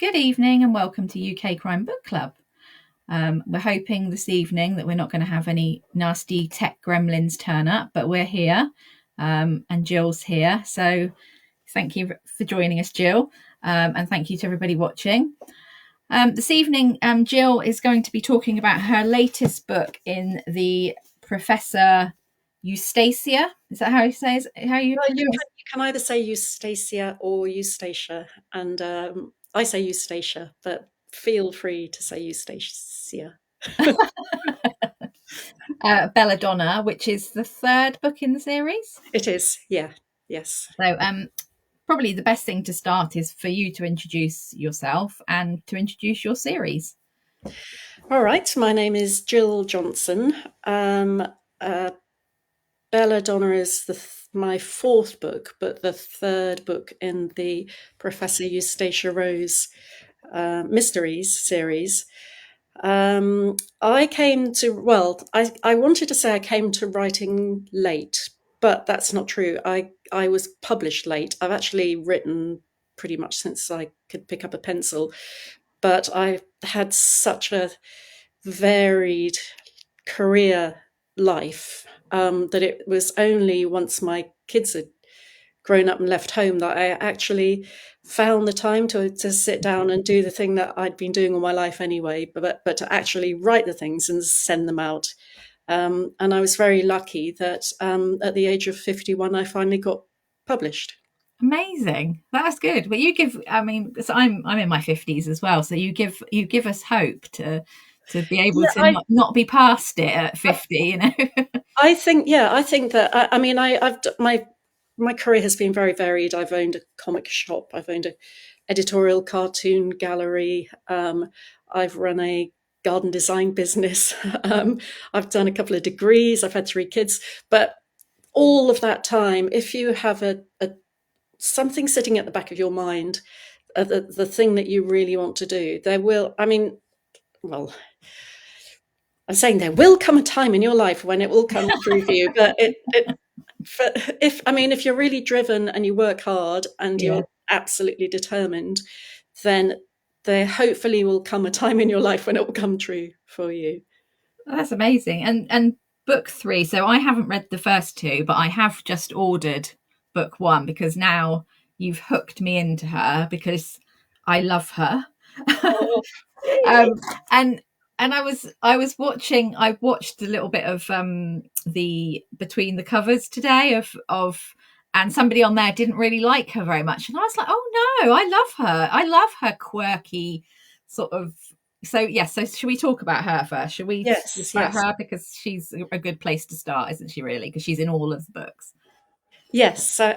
Good evening and welcome to UK Crime Book Club. We're hoping this evening that we're not going to have any nasty tech gremlins turn up, but we're here and Jill's here. So thank you for joining us, Jill, and thank you to everybody watching. This evening, Jill is going to be talking about her latest book in the Professor Eustacia. Is that how you say it? You can either say Eustacia or Eustacia, and I say Eustacia, but feel free to say Eustacia. Bella Donna, which is the third book in the series. It is, yeah, yes. So probably the best thing to start is for you to introduce yourself and to introduce your series. All right, my name is Jill Johnson. Bella Donna is my fourth book, but the third book in the Professor Eustacia Rose Mysteries series. I wanted to say I came to writing late, but that's not true. I was published late. I've actually written pretty much since I could pick up a pencil, but I had such a varied career life that it was only once my kids had grown up and left home that I actually found the time to sit down and do the thing that I'd been doing all my life anyway, but to actually write the things and send them out. And I was very lucky that at the age of 51, I finally got published. Amazing. That's good. But you give, I mean, so I'm in my 50s as well. So you give us hope to be able to not be past it at 50, you know. I think that I've my career has been very varied. I've owned a comic shop. I've owned an editorial cartoon gallery. I've run a garden design business. I've done a couple of degrees. I've had 3 kids. But all of that time, if you have a something sitting at the back of your mind, the thing that you really want to do, I'm saying there will come a time in your life when it will come true for you. But if you're really driven and you work hard and you're absolutely determined, then there hopefully will come a time in your life when it will come true for you. That's amazing. And book 3, so I haven't read the first 2, but I have just ordered book 1 because now you've hooked me into her because I love her. Oh. And I watched a little bit of the between the covers today of and somebody on there didn't really like her very much, and I was like, oh no, I love her quirky sort of. So should we talk about her first? Should we yes her, because she's a good place to start, isn't she, really, because she's in all of the books. Yes. So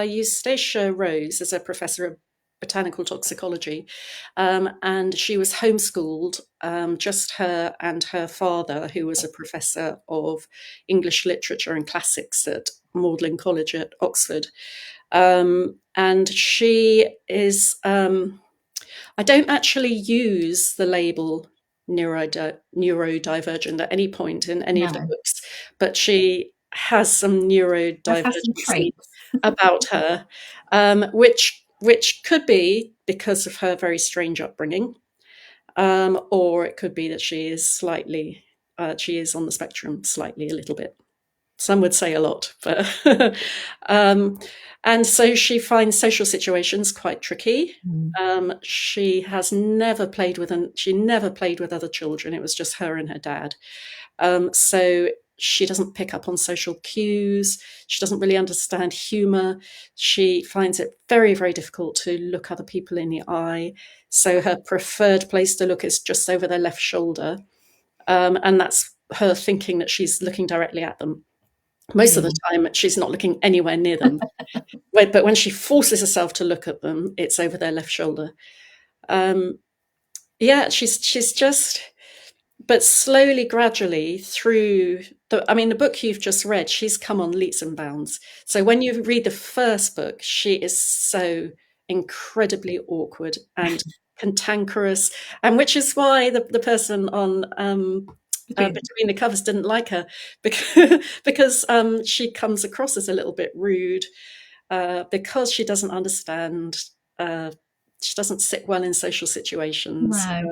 Eustacia Rose is a professor of botanical toxicology, and she was homeschooled, just her and her father, who was a professor of English literature and classics at Magdalen College at Oxford. And she is, I don't actually use the label neurodivergent at any point in any of the books, but she has some neurodivergency about her, which could be because of her very strange upbringing, or it could be that she is on the spectrum slightly, a little bit. Some would say a lot, but and so she finds social situations quite tricky. She never played with other children. It was just her and her dad. So she doesn't pick up on social cues. She doesn't really understand humor. She finds it very, very difficult to look other people in the eye. So her preferred place to look is just over their left shoulder. And that's her thinking that she's looking directly at them. Most of the time, she's not looking anywhere near them. But when she forces herself to look at them, it's over their left shoulder. She's just... But slowly, gradually, through the book you've just read, she's come on leaps and bounds. So when you read the first book, she is so incredibly awkward and cantankerous, and which is why the person on between the covers didn't like her, because she comes across as a little bit rude, because she doesn't understand She doesn't sit well in social situations. No.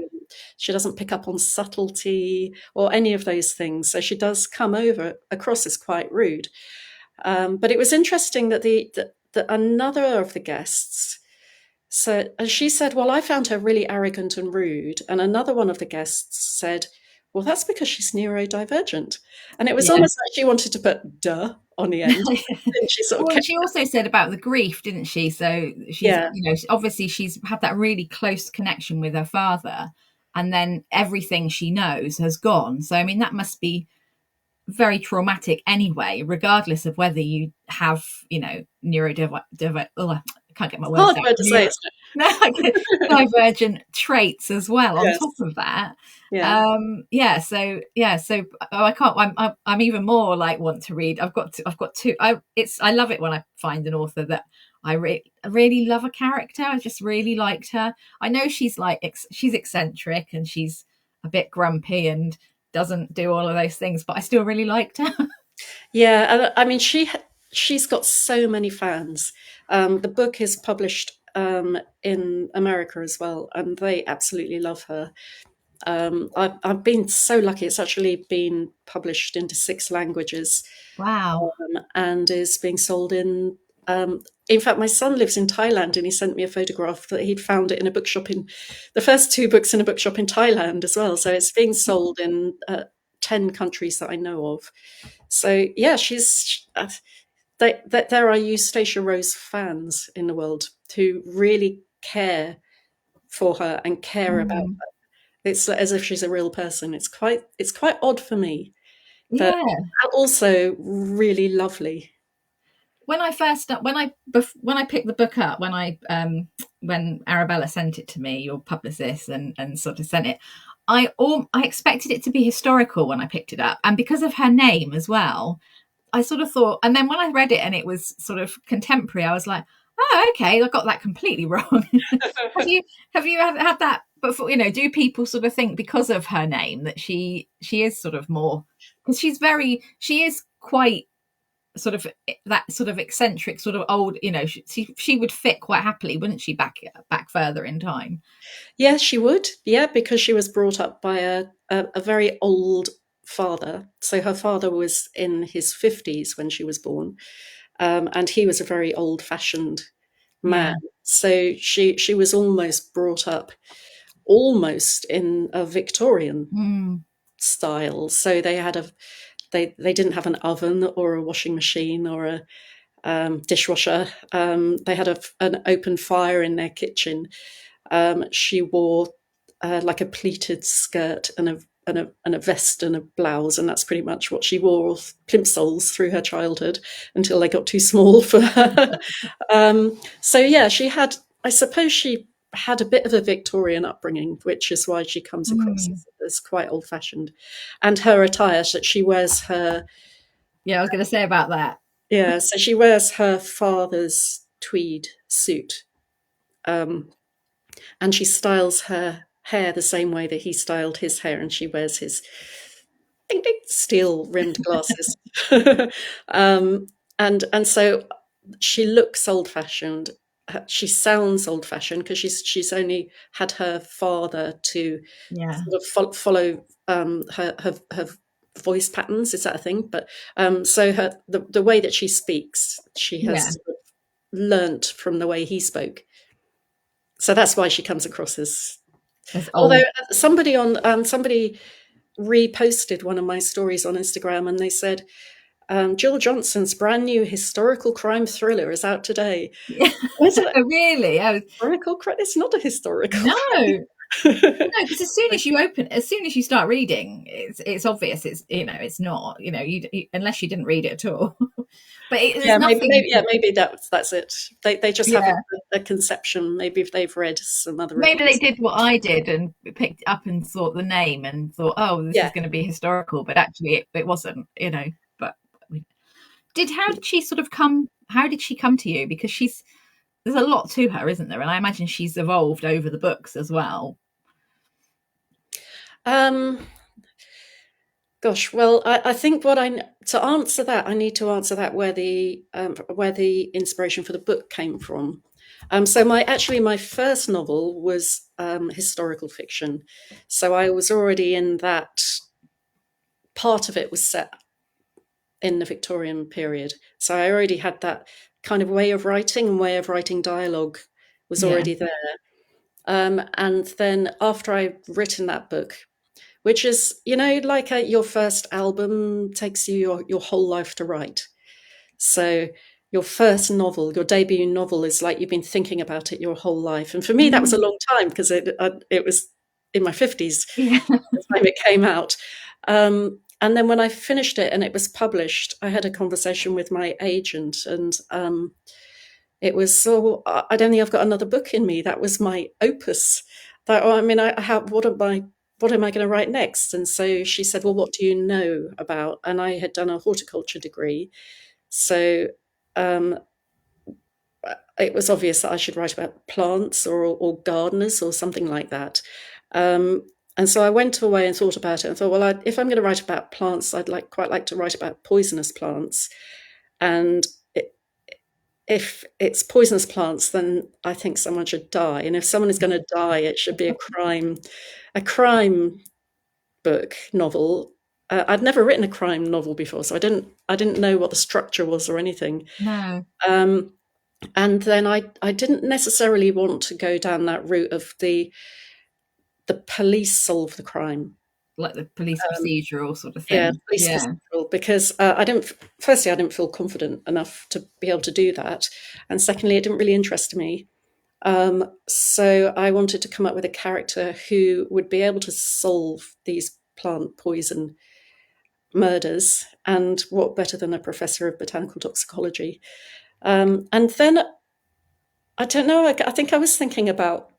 She doesn't pick up on subtlety or any of those things. So she does come across as quite rude. But it was interesting that another of the guests said, and she said, "Well, I found her really arrogant and rude." And another one of the guests said, "Well, that's because she's neurodivergent." And it was Yeah. almost like she wanted to put "duh" on the end. And she sort of Well, and kept, she also said about the grief, didn't she? So she's, yeah. obviously she's had that really close connection with her father, and then everything she knows has gone. So, I mean, that must be very traumatic anyway, regardless of whether you have, I can't get my words Hard out. word to say, isn't Divergent traits as well on it? top of that. Yeah. So I can't. I'm even more like want to read. I've got two. I love it when I find an author that I really love a character. I just really liked her. I know she's she's eccentric and she's a bit grumpy and doesn't do all of those things, but I still really liked her. Yeah, and I mean, she's got so many fans. The book is published in America as well, and they absolutely love her. I've been so lucky; it's actually been published into 6 languages, Wow. and is being sold in. In fact, my son lives in Thailand, and he sent me a photograph that he'd found it in a bookshop in the first 2 books in a bookshop in Thailand as well. So it's being sold in 10 countries that I know of. So yeah, there are Eustacia Rose fans in the world who really care for her and care about Mm. her. It's as if she's a real person. It's quite odd for me, but Yeah. also really lovely. When I picked the book up, when Arabella sent it to me, your publicist, and sort of sent it, I expected it to be historical when I picked it up, and because of her name as well, I sort of thought. And then when I read it and it was sort of contemporary, I was like, oh, okay, I got that completely wrong. Have you had that before? Do people sort of think because of her name that she is sort of more, because she is quite sort of that sort of eccentric sort of old, she would fit quite happily, wouldn't she, back further in time? Yeah, she would. Yeah, because she was brought up by a very old father. So her father was in his 50s when she was born, and he was a very old-fashioned man. Yeah. So she was almost brought up almost in a Victorian Mm. style. So they didn't have an oven or a washing machine or a dishwasher. They had an open fire in their kitchen. She wore like a pleated skirt and a vest and a blouse, and that's pretty much what she wore, plimsolls, through her childhood until they got too small for her. So yeah, I suppose she had a bit of a Victorian upbringing, which is why she comes across Mm. as quite old-fashioned. And her attire, that she wears her Yeah, I was going to say about that. yeah, so she wears her father's tweed suit, um, and she styles her hair the same way that he styled his hair, and she wears his ding, ding, steel rimmed glasses. um, and so she looks old fashioned. She sounds old fashioned because she's only had her father to Yeah. sort of follow her voice patterns. Is that a thing? But so the way that she speaks, she has Yeah. sort of learnt from the way he spoke. So that's why she comes across as. As Although old. somebody reposted one of my stories on Instagram, and they said, Jill Johnson's brand new historical crime thriller is out today. Yeah. I said, Really? historical crime? It's not a historical No. crime. No, because as soon as you start reading, it's obvious. It's not. Unless you didn't read it at all. But there's Yeah, nothing. maybe that's it. They just have Yeah. a conception. Maybe if they've read some other Maybe they accounts. did what I did and picked it up and thought the name and thought, oh, this Yeah. is going to be historical, but actually it wasn't. But how did she sort of come? How did she come to you? Because there's a lot to her, isn't there? And I imagine she's evolved over the books as well. Um, Gosh, well, I think to answer that, I need to answer that where the inspiration for the book came from. So my first novel was historical fiction. So I was already in that. Part of it was set in the Victorian period, so I already had that kind of way of writing, and way of writing dialogue was Yeah. already there. And then after I'd written that book, which is, like your first album takes you your whole life to write. So your first novel, your debut novel, is like you've been thinking about it your whole life. And for me, that was a Mm. long time, because it was in my 50s Yeah. the time it came out. And then when I finished it and it was published, I had a conversation with my agent, and it was, so I don't think I've got another book in me. That was my opus. That, I mean, I have, what am I going to write next? And so she said, well, what do you know about? And I had done a horticulture degree. So um, it was obvious that I should write about plants, or gardeners, or something like that. Um, and so I went away and thought about it, and thought, well, if I'm going to write about plants, I'd quite like to write about poisonous plants. And if it's poisonous plants, then I think someone should die. And if someone is going to die, it should be a crime book novel. I'd never written a crime novel before, so I didn't know what the structure was or anything. No. Um, and then I didn't necessarily want to go down that route of the police solve the crime. Like the police procedural sort of Yeah, thing. police Yeah. procedural, because firstly, I didn't feel confident enough to be able to do that. And secondly, it didn't really interest me. So I wanted to come up with a character who would be able to solve these plant poison murders. And what better than a professor of botanical toxicology? And then, I don't know, I think I was thinking about,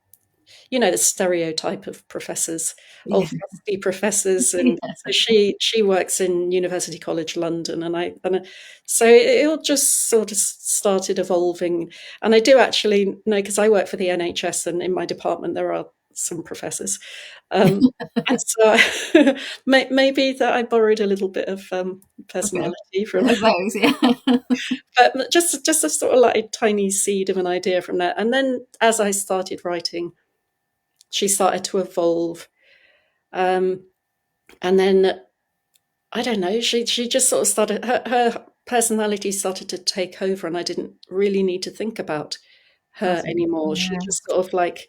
the stereotype of professors, Yeah. old fusty professors. And Yeah. so she works in University College London, so it all just sort of started evolving. And I do actually know, because I work for the NHS, and in my department there are some professors, and so maybe that I borrowed a little bit of A personality from, bit of those, yeah. but just a sort of like a tiny seed of an idea from that. And then as I started writing, she started to evolve. Um, and then, I don't know, she just sort of started, her personality started to take over, and I didn't really need to think about her Person. anymore. She Yeah. just sort of like,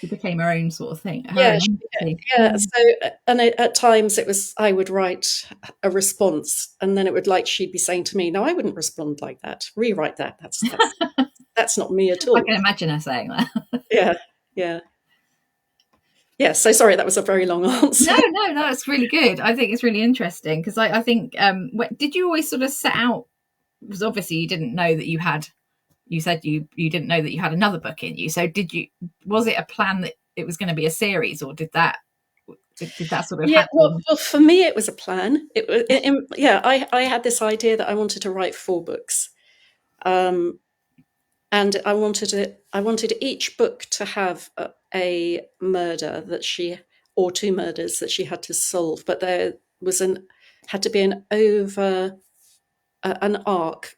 It became her own sort of thing, her yeah, own entity. yeah. Yeah. So, and at times it was, I would write a response, and then it would, like, she'd be saying to me, no, I wouldn't respond like that. Rewrite that. That's not me at I all. can imagine her saying that. Yeah. Yeah. Yeah. So sorry, that was a very long answer. No, it's really good. I think it's really interesting because I think, did you always sort of set out, because obviously you didn't know that you had, you said you didn't know that you had another book in you. So was it a plan that it was going to be a series, or did that sort of Yeah, happen? well, for me, it was a plan. Yeah, I had this idea that I wanted to write 4 books, um, and I wanted each book to have a murder that she, or 2 murders that she had to solve, but there was had to be an arc.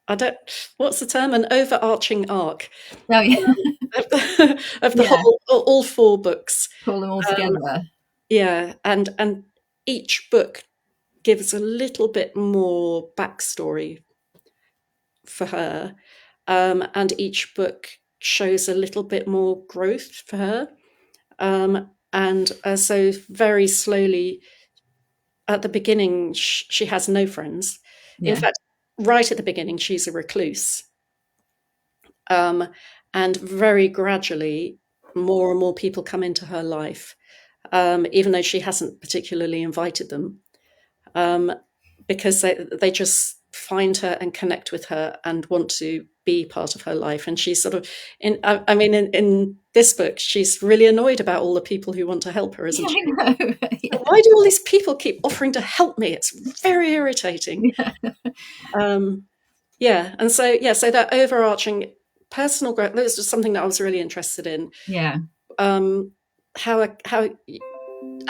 I don't, what's the term? An overarching arc Oh yeah. of the Yeah, whole, all 4 books. pull them all Um, together. yeah, and each book gives a little bit more backstory for her, and each book shows a little bit more growth for her. And so very slowly, at the beginning, she has no friends. In Yeah. fact, right at the beginning, she's a recluse. Um, and very gradually, more and more people come into her life, even though she hasn't particularly invited them. um, because they just find her and connect with her and want to be part of her life. And she's sort of I mean, in this book, she's really annoyed about all the people who want to help her, isn't Yeah, she? I know. Yeah. Why do all these people keep offering to help me? It's very irritating. Yeah. Yeah, and so so that overarching personal growth, that was just something that I was really interested in. Yeah. Um, how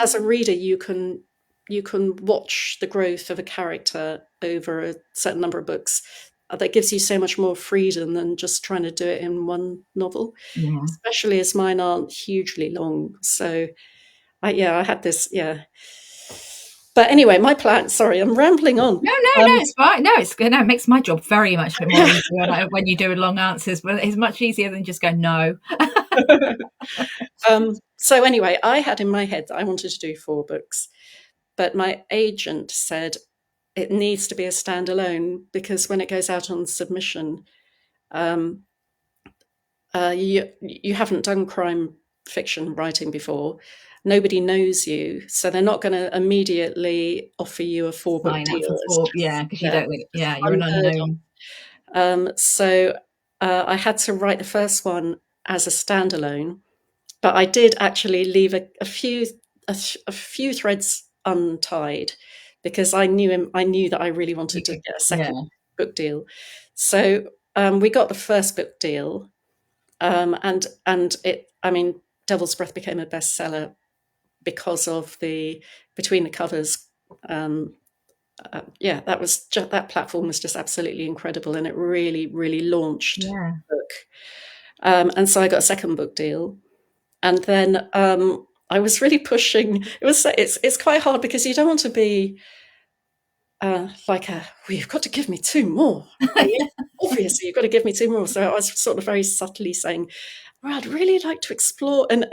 as a reader you can watch the growth of a character over a certain number of books, that gives you so much more freedom than just trying to do it in one novel, Yeah. especially as mine aren't hugely long. So I had this, yeah. But anyway, my plan, sorry, I'm rambling on. No, no, no, it's fine. No, it's good. No, it makes my job very much more easier when you do long answers, but it's much easier than just go no. So anyway, I had in my head that I wanted to do 4 books, but my agent said it needs to be a standalone because when it goes out on submission, um, you haven't done crime fiction writing before. Nobody knows you, so they're not going to immediately offer you a 4 book Sign up deal. for It's four, just, yeah, because you yeah, don't. Yeah, you're an unheard unknown. of. So I had to write the first one as a standalone, but I did actually leave a few threads untied because I knew that I really You wanted to could, get a yeah, second book deal. So we got the first book deal, and it. I mean, Devil's Breath became a bestseller because of the between the covers. Yeah, that platform was just absolutely incredible, and it really, really launched yeah. the book. And so I got a second book deal, and then I was really pushing. It's quite hard because you don't want to be like well, you've got to give me 2 more. Obviously, you've got to give me 2 more. So I was sort of very subtly saying, well, I'd really like to explore, and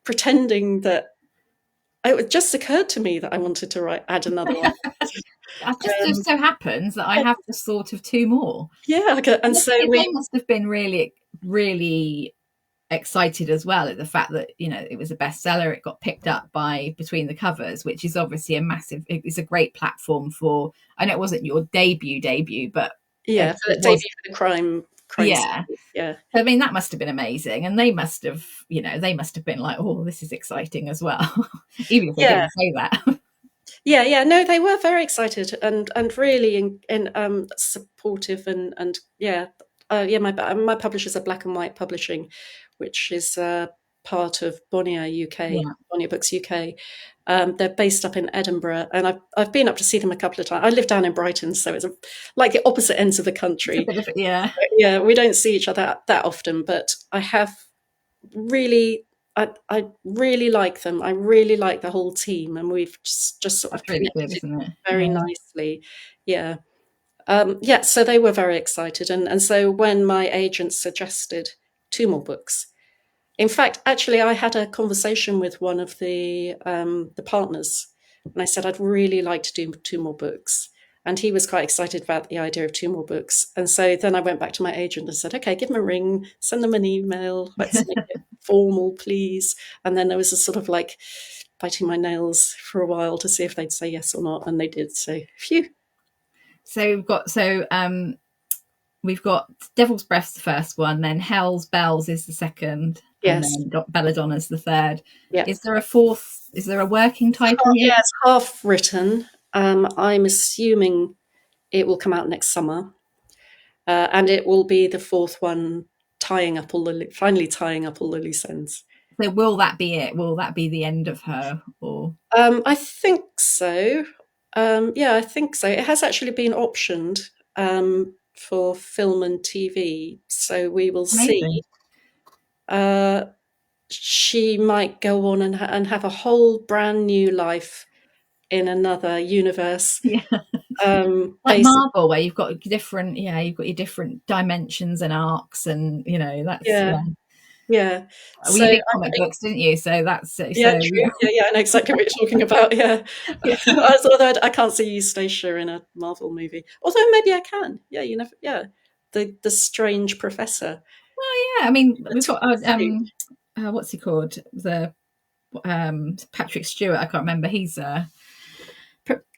pretending that it just occurred to me that I wanted to add another one. It just so happens that I have just thought of 2 more. Yeah, and so They must have been really, really excited as well at the fact that it was a bestseller. It got picked up by Between the Covers, which is obviously it's a great platform for. I know it wasn't your debut, but yeah, it for the was. debut for the crime Yeah, series, yeah. I mean that must have been amazing, and they must have been like, oh, this is exciting as well, even if they Yeah, didn't say that. yeah. No, they were very excited and really supportive and yeah, yeah. My publishers are Black and White Publishing, which is part of Bonnier UK, Yeah, Bonnier Books UK. They're based up in Edinburgh, and I've been up to see them a couple of times. I live down in Brighton, so it's like the opposite ends of the it's a country. bit of yeah. Yeah, we don't see each other that often, but I have really I really like them. I really like the whole team, and we've just sort of That's really good, connected isn't it? very Yeah. nicely. Yeah. Yeah, so they were very excited, and so when my agent suggested 2 more books, in fact, actually, I had a conversation with one of the partners, and I said I'd really like to do 2 more books, and he was quite excited about the idea of 2 more books. And so then I went back to my agent and said, "Okay, give them a ring, send them an email, let's make it formal, please." And then there was a sort of like biting my nails for a while to see if they'd say yes or not, and they did. So, phew. So we've got Devil's Breath's the first one, then Hell's Bells is the second, and Yes, then Bella Donna's the third. yeah. Is there a fourth? Is there a working title Yeah, yet? it's half written. I'm assuming it will come out next summer. And it will be the fourth one, finally tying up all the loose ends. So will that be it? Will that be the end of her? Or I think so. Yeah, I think so. It has actually been optioned for film and TV, so we will see. amazing. Uh, she might go on and have a whole brand new life in another universe. Yeah. Like Basically, Marvel, where you've got your different dimensions and arcs, and that's yeah, yeah. well, So you I did comic think. books, didn't you? So that's so Yeah, yeah. true. Yeah, I know exactly what you're talking about. Yeah, Yeah. although I can't see Eustacia in a Marvel movie. Although maybe I can. Yeah, you never. Yeah, the strange professor. Well, yeah. I mean, The we've got tweed suit. what's he called? The Patrick Stewart. I can't remember. He's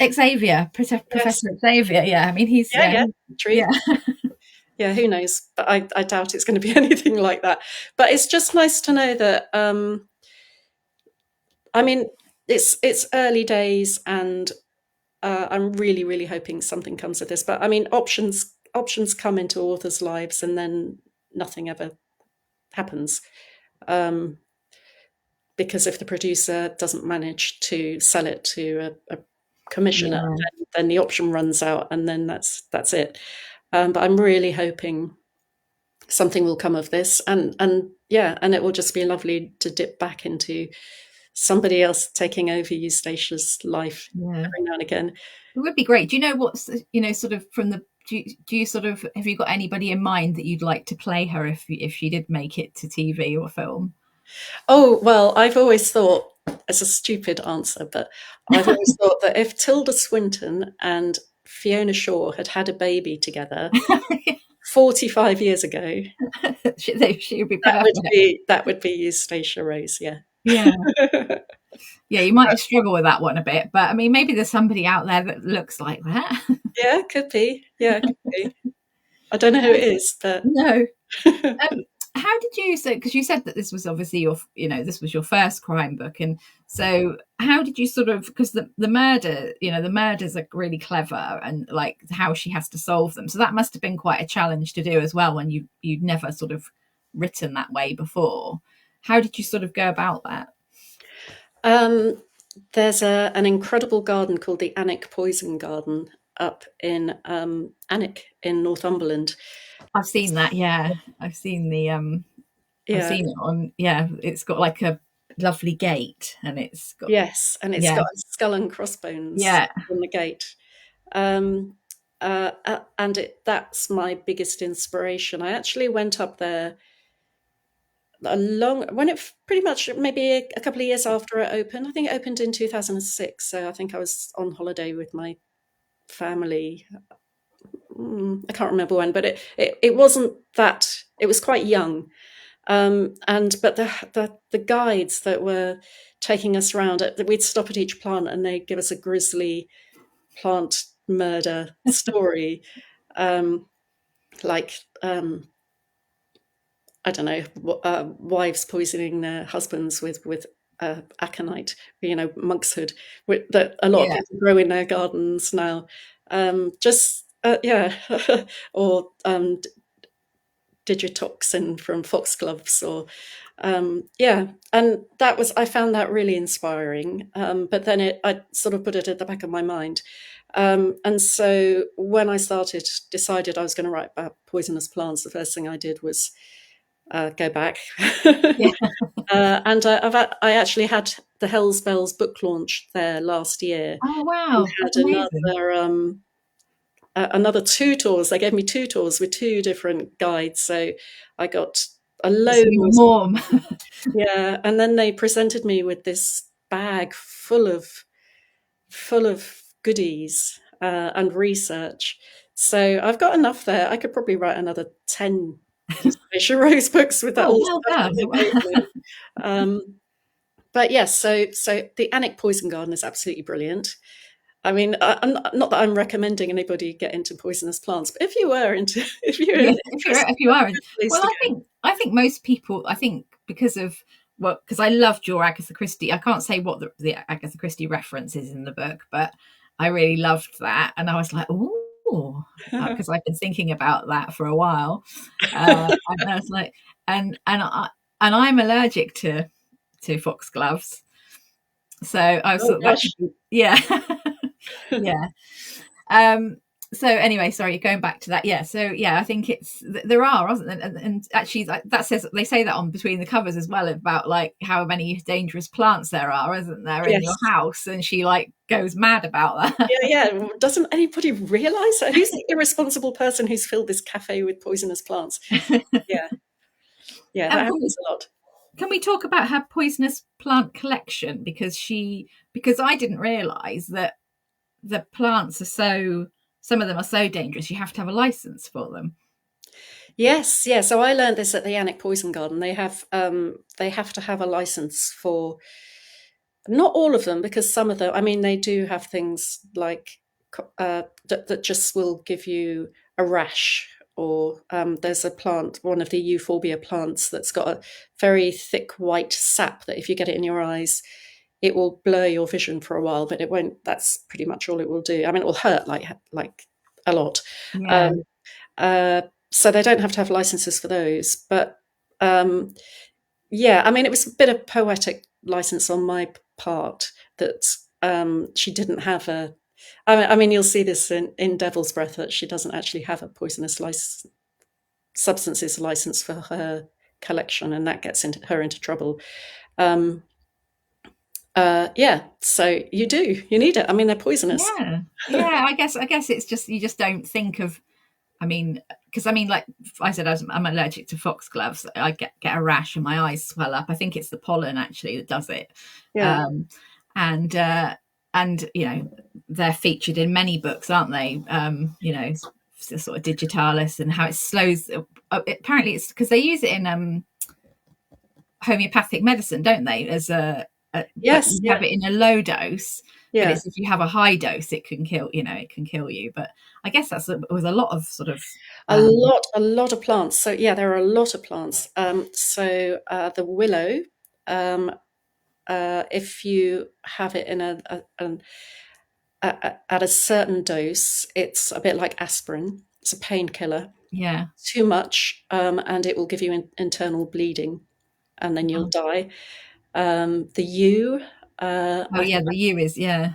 Xavier, Yes. Professor Xavier. Yeah, I mean, he's Yeah, yeah. True. yeah, Yeah, who knows? But I doubt it's going to be anything like that. But it's just nice to know that. I mean, it's early days, and I'm really, really hoping something comes of this. But I mean, options come into authors' lives, and then nothing ever happens. Um, because if the producer doesn't manage to sell it to a commissioner, Yeah. then the option runs out, and then that's it. But I'm really hoping something will come of this, and yeah, and it will just be lovely to dip back into somebody else taking over Eustatia's life Yeah. every now and again. It would be great. Do you know what's, sort of from the, do you sort of, have you got anybody in mind that you'd like to play her if she did make it to TV or film? Oh, well, I've always thought, it's a stupid answer, but I've always thought that if Tilda Swinton and Fiona Shaw had had a baby together 45 years ago, She would be perfect. that would be Eustacia Rose, yeah. Yeah. Yeah, you might struggle with that one a bit, but I mean, maybe there's somebody out there that looks like that. Yeah, could be. Yeah, could be. I don't know who it is, but No. How did you, so because you said that this was obviously your, this was your first crime book, and so how did you sort of, because the murder, the murders are really clever, and like how she has to solve them, so that must have been quite a challenge to do as well when you'd never sort of written that way before. How did you sort of go about that? There's an incredible garden called the Alnwick Poison Garden up in Alnwick in Northumberland. I've seen that, yeah. I've seen I've Yeah, seen it on, yeah, it's got like a lovely gate, and it's got, yes, and it's yeah, got a skull and crossbones yeah. on the gate. Um, and that's my biggest inspiration. I actually went up there when it pretty much maybe a couple of years after it opened. I think it opened in 2006, so I think I was on holiday with my family. I can't remember when, but it wasn't that. It was quite young, but the guides that were taking us around, we'd stop at each plant and they'd give us a grisly plant murder story, like I don't know, wives poisoning their husbands with aconite, monkshood, that a lot of Yeah. people grow in their gardens now. Just yeah, or digitoxin from foxgloves, or yeah, and I found that really inspiring. But then I sort of put it at the back of my mind. And so when I decided I was going to write about poisonous plants, the first thing I did was go back. Yeah. And I actually had the Hell's Bells book launch there last year, Oh and wow, had that's amazing. another 2 tours. They gave me 2 tours with 2 different guides, so I got a It's load even more. more. Yeah, and then they presented me with this bag full of goodies and research. So I've got enough there. I could probably write another 10 Eustacia Rose books with that Oh, all the well stuff that they gave done. me. But yes, so the Alnwick Poison Garden is absolutely brilliant. I mean, not that I'm recommending anybody get into poisonous plants, but if you were if you're Yeah, interested, if you that's are, a good place well, to go. I think most people, I think because of, well, because I loved your Agatha Christie. I can't say what the Agatha Christie reference is in the book, but I really loved that, and I was like, oh, because I've been thinking about that for a while, and I was like, I'm allergic to foxgloves, so I Oh thought that gosh. could be, yeah, yeah. Um, so anyway, sorry, going back to that. Yeah. So yeah, I think there are, wasn't there? And actually that says, they say that on between the covers as well, about like how many dangerous plants there are, isn't there, in your Yes. house? And she like goes mad about that. Yeah, yeah. Doesn't anybody realize that? Who's the irresponsible person who's filled this cafe with poisonous plants? Yeah, yeah, that And happens a lot. can we talk about her poisonous plant collection? Because I didn't realize that the plants are some of them are so dangerous you have to have a license for them. Yes, yeah. So I learned this at the Alnwick Poison Garden. They have to have a license for, not all of them, because some of them, I mean, they do have things like that just will give you a rash, or there's a plant, one of the euphorbia plants, that's got a very thick white sap that if you get it in your eyes, it will blur your vision for a while, but it won't. That's pretty much all it will do. I mean, it will hurt like a lot. Yeah. Um, uh, so they don't have to have licenses for those, but yeah, I mean, it was a bit of poetic license on my part that she didn't have I mean, you'll see this in Devil's Breath that she doesn't actually have a poisonous substances license for her collection, and that gets her into trouble. Um, yeah, so you need it. I mean, they're poisonous. Yeah, yeah. I guess it's just you just don't think of. I mean, because I mean, like I said, I'm allergic to foxgloves. I get a rash and my eyes swell up. I think it's the pollen actually that does it. Yeah. Um, and you know they're featured in many books, aren't they? You know, sort of digitalis and how it slows. Apparently, it's because they use it in homeopathic medicine, don't they? As but Yes. you Yeah. have it in a low dose. But Yeah. it's if you have a high dose, it can kill. You know, it can kill you. But I guess that's with a lot of sort of A lot of plants. So yeah, there are a lot of plants. The willow, um, if you have it in at a certain dose, it's a bit like aspirin. It's a painkiller. yeah. Too much, and it will give you internal bleeding, and then you'll die. The yew, Oh yeah, the yew is yeah.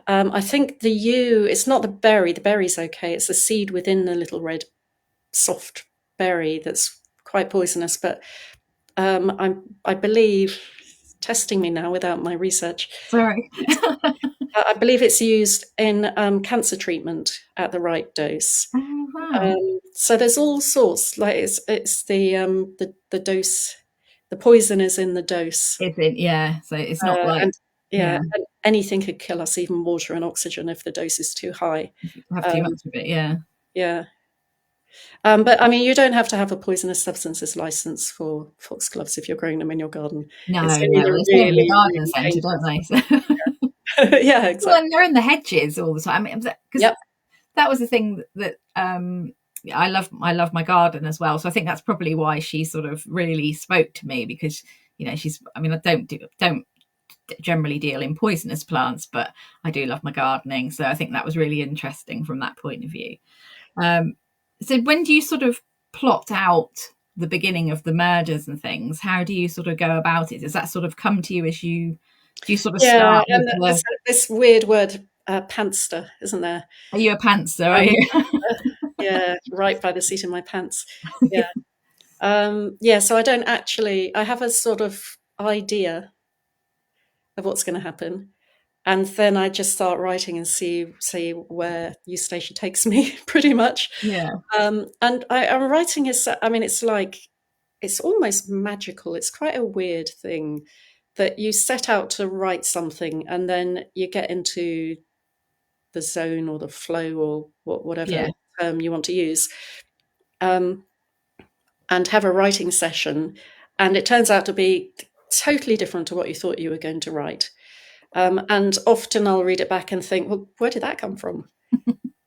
I think the yew. It's not the berry. The berry's okay. It's the seed within the little red soft berry that's quite poisonous. But I believe, testing me now without my research, Sorry. I believe it's used in cancer treatment at the right dose. Oh wow. So there's all sorts. Like it's the dose, the poison is in the dose, Is it? Yeah. So it's not like and yeah, yeah, and anything could kill us, even water and oxygen, if the dose is too high. have too Um, much of it. Yeah. yeah, but I mean, you don't have to have a poisonous substances license for foxgloves if you're growing them in your garden. No, It's only no. the They stay in the really, garden really centre, don't dangerous. they? So Yeah, well, exactly. and they're in the hedges all the time. Because Yep. that was the thing that I love my garden as well. So I think that's probably why she sort of really spoke to me because you know she's. I mean, I don't generally deal in poisonous plants, but I do love my gardening. So I think that was really interesting from that point of view. Um, so when do you sort of plot out the beginning of the murders and things? How do you sort of go about it? Does that sort of come to you as you do you sort of Yeah, start with and the there's this weird word, pantster, isn't there? are you a pantser, are I'm a you? pantser. Yeah, right by the seat of my pants. Yeah. Yeah, so I don't actually. I have a sort of idea of what's going to happen, and then I just start writing and see where Eustacia takes me, pretty much. Yeah. And I'm writing is. I mean, it's like it's almost magical. It's quite a weird thing that you set out to write something, and then you get into the zone or the flow or whatever Yeah. term you want to use. Um, and have a writing session, and it turns out to be totally different to what you thought you were going to write. And often I'll read it back and think, well, where did that come from?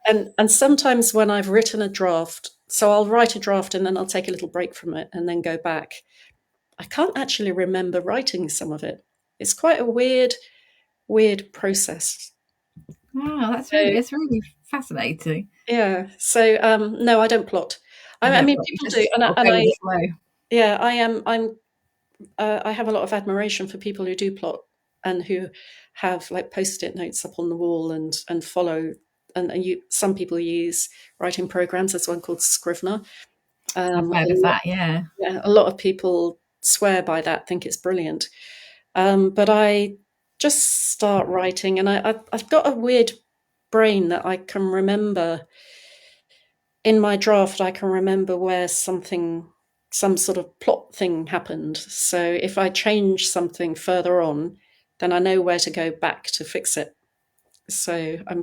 And sometimes when I've written a draft, so I'll write a draft and then I'll take a little break from it and then go back. I can't actually remember writing some of it. It's quite a weird process. Wow, So it's really fascinating. yeah, so no, I don't plot. You I know, mean, but you people do, just sort of and go with I the flow. yeah, I have a lot of admiration for people who do plot and who have like post-it notes up on the wall and follow. And some people use writing programs. There's one called Scrivener. I've A heard of lot, that, yeah. yeah, a lot of people swear by that, think it's brilliant. But I just start writing, and I've got a weird brain that I can remember in my draft. I can remember where some sort of plot thing happened. So if I change something further on, then I know where to go back to fix it. So I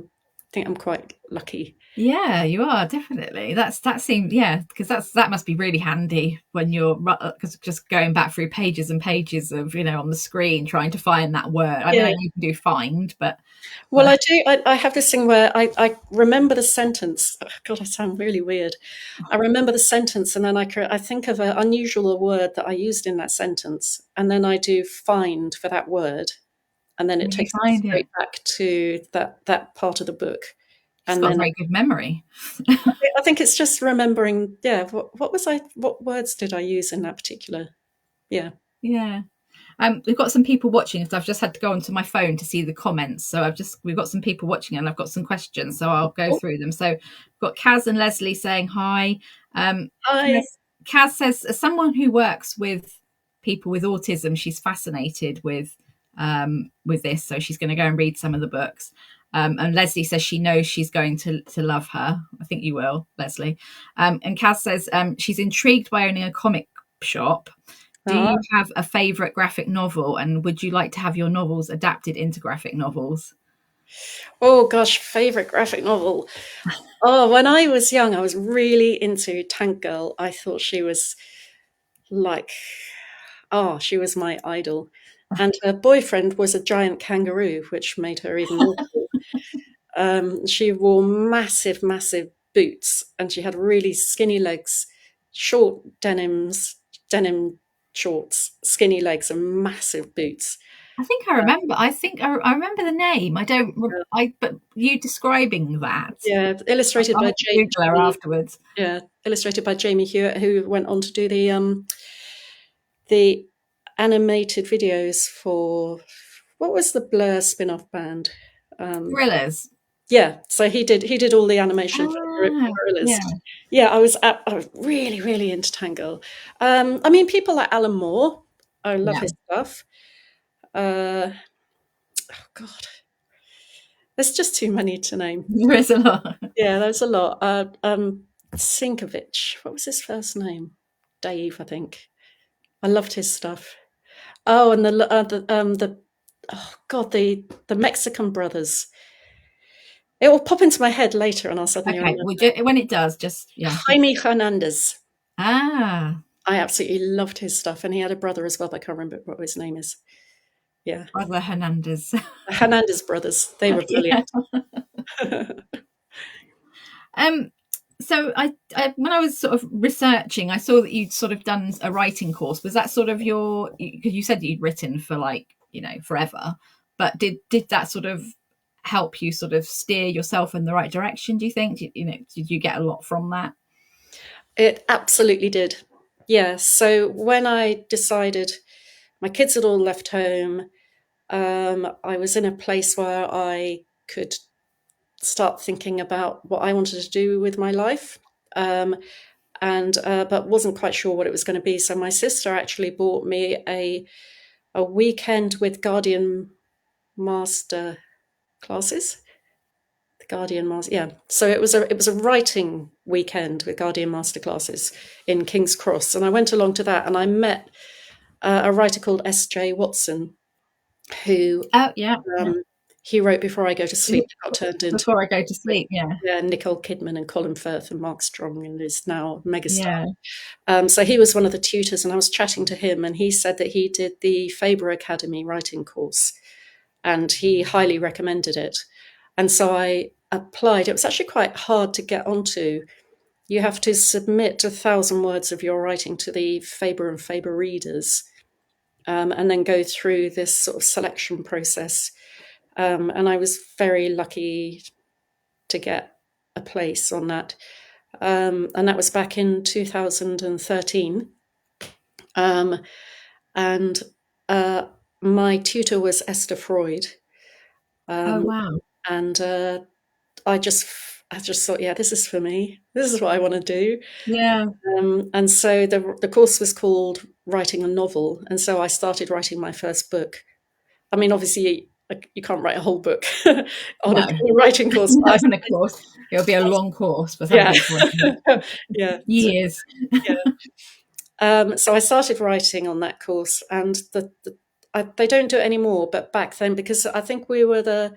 think I'm quite lucky. Yeah, you are definitely. That seems yeah, because that must be really handy when you're because just going back through pages and pages of you know on the screen trying to find that word. I know Yeah. you can do find, but Well, I do. I have this thing where I remember the sentence. Oh, God, I sound really weird. I remember the sentence, and then I think of an unusual word that I used in that sentence, and then I do find for that word, and then it you takes me find it. straight back to that part of the book, Just and got a then very good memory. I think it's just remembering. Yeah, what was I? What words did I use in that particular? Yeah, Yeah. We've got some people watching, so I've just had to go onto my phone to see the comments. So we've got some people watching, and I've got some questions, so I'll go Oh, through them. So we've got Kaz and Leslie saying hi. hi. Kaz says, as someone who works with people with autism, she's fascinated with this, so she's going to go and read some of the books. And Leslie says she knows she's going to love her. I think you will, Leslie. And Kaz says she's intrigued by owning a comic shop. Do Ah. you have a favourite graphic novel, and would you like to have your novels adapted into graphic novels? Oh gosh, favorite graphic novel. Oh, when I was young, I was really into Tank Girl. I thought she was like, oh, she was my idol. And her boyfriend was a giant kangaroo, which made her even more cool. She wore massive, massive boots, and she had really skinny legs, short denim shorts, skinny legs, and massive boots. I think I remember. I remember the name. I don't. But you describing that, Yeah, illustrated I'll by have to Google her Jamie. afterwards. Yeah, illustrated by Jamie Hewitt, who went on to do the animated videos for what was the Blur spin-off band? Thrillers. Yeah, so he did all the animation for Ah, Gorillas. yeah, Yeah, I was really, really into Tangle. I mean, people like Alan Moore, I love yeah. his stuff. Oh God, there's just too many to name. There is a lot. Yeah, there's a lot. Sinkovich, what was his first name? Dave, I think. I loved his stuff. Oh, and the oh God, the Mexican brothers. It will pop into my head later, and I'll suddenly Okay, remember. when it does, just yeah. Jaime Hernandez. Ah, I absolutely loved his stuff, and he had a brother as well. But I can't remember what his name is. Yeah, Brother Hernandez. the Hernandez brothers. They were Yeah. brilliant. Um. So I when I was sort of researching, I saw that you'd sort of done a writing course. Was that sort of your? Because you said you'd written for like forever, but did that sort of help you sort of steer yourself in the right direction? Do you think? Did you get a lot from that? It absolutely did. Yeah. So when I decided my kids had all left home, I was in a place where I could start thinking about what I wanted to do with my life. And but wasn't quite sure what it was going to be. So my sister actually bought me a weekend with Guardian Master classes. The Guardian Master, yeah. So it was a writing weekend with Guardian Master classes in King's Cross, and I went along to that, and I met a writer called S.J. Watson, who Oh yeah, yeah. he wrote Before I Go to Sleep. That got turned into Before I go to sleep, yeah, yeah, Nicole Kidman and Colin Firth and Mark Strong, and is now a megastar. yeah. So he was one of the tutors, and I was chatting to him, and he said that he did the Faber Academy writing course, and he highly recommended it. And so I applied. It was actually quite hard to get onto. You have to submit 1,000 words of your writing to the Faber and Faber readers, and then go through this sort of selection process. And I was very lucky to get a place on that. And that was back in 2013. And my tutor was Esther Freud. Oh Um, wow, and I just thought, yeah, this is for me. This is what I want to do. yeah. And so the course was called Writing a Novel. And so I started writing my first book. I mean, obviously, you can't write a whole book on a No, writing course. not on a course. It'll be a long course for some Yeah, people. yeah, Years. yeah. So I started writing on that course, and they don't do it anymore. But back then, because I think we weren't the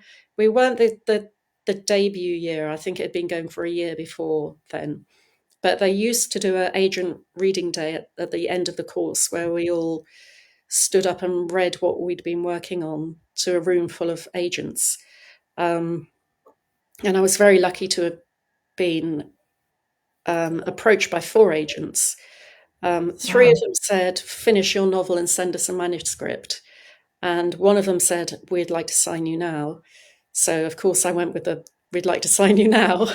debut year. I think it had been going for a year before then. But they used to do an agent reading day at the end of the course, where we all stood up and read what we'd been working on to a room full of agents. And I was very lucky to have been approached by 4 agents. 3 Wow. of them said, finish your novel and send us a manuscript. And one of them said, we'd like to sign you now. So, of course, I went with the, we'd like to sign you now.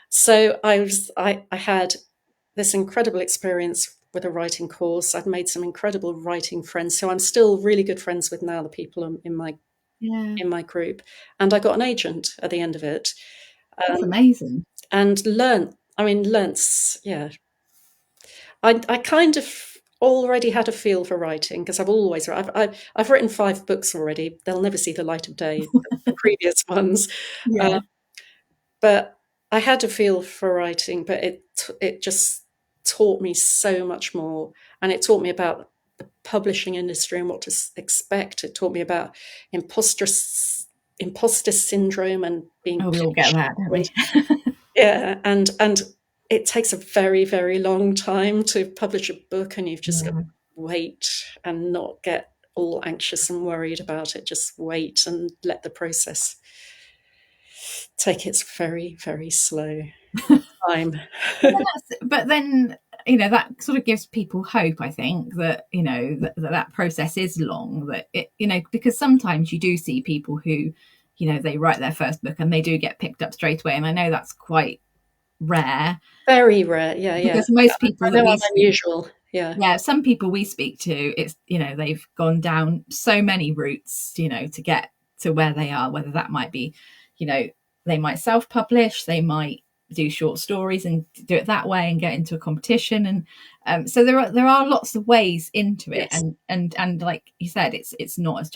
So I had this incredible experience with a writing course. I've made some incredible writing friends, so I'm still really good friends with now the people in my group. And I got an agent at the end of it, That's amazing. and yeah. I kind of already had a feel for writing because I've written 5 books already. They'll never see the light of day, the previous ones. Yeah. Uh, but I had a feel for writing, but it just taught me so much more, and it taught me about the publishing industry and what to expect. It taught me about imposter imposter syndrome and being Oh, we all get pitched. that, don't we? Yeah, and it takes a very, very long time to publish a book, and you've just got to Yeah. wait and not get all anxious and worried about it. Just wait and let the process take its very, very slow time. But then, you know, that sort of gives people hope, I think, that, you know, that process is long, that it, you know, because sometimes you do see people who, you know, they write their first book and they do get picked up straight away. And I know that's quite rare, Very rare, yeah, yeah. because most people I that know we I'm speak, unusual, yeah. yeah, some people we speak to, it's, you know, they've gone down so many routes, you know, to get to where they are, whether that might be, you know, they might self-publish, they might do short stories and do it that way and get into a competition. And so there are lots of ways into it. Yes. And like you said, it's not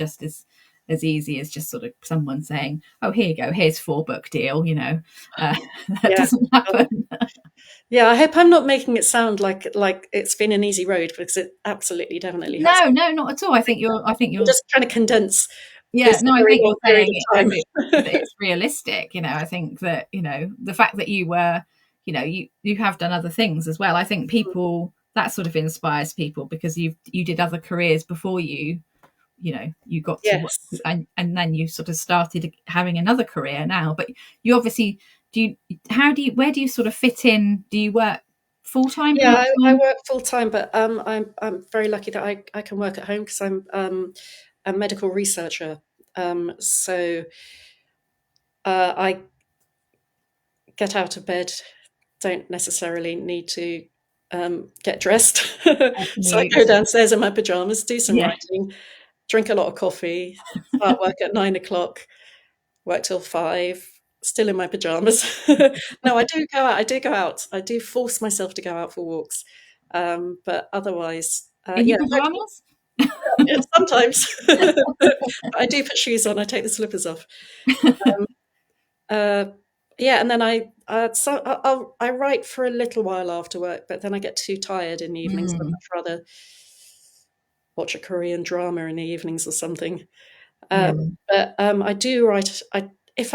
as easy as just sort of someone saying, oh, here you go, here's 4 book deal, you know. That Yeah. doesn't happen. Yeah, I hope I'm not making it sound like it's been an easy road, because it absolutely definitely has. No, no, not at all. I think I'm you're just trying to condense Yeah, this no, I very think long you're period saying of it as time. it's realistic. You know, I think that, you know, the fact that you were, you know, you have done other things as well. I think people, that sort of inspires people, because you did other careers before you know, you got to what, Yes. and then you sort of started having another career now. But you obviously, where do you sort of fit in? Do you work full time, Yeah, part I time? work full time, but I'm very lucky that I can work at home because I'm a medical researcher. So I get out of bed, don't necessarily need to get dressed. So I Commute. go downstairs in my pajamas, do some Yeah. writing, drink a lot of coffee, start work at 9 o'clock, work till 5, still in my pajamas. No, I do go out. I do go out. I do force myself to go out for walks. But otherwise, In yeah, your pajamas? yeah, sometimes. I do put shoes on. I take the slippers off. Um, uh, yeah, and then I write for a little while after work, but then I get too tired in the evenings. I'd Mm, much rather watch a Korean drama in the evenings or something. yeah. But I do write. If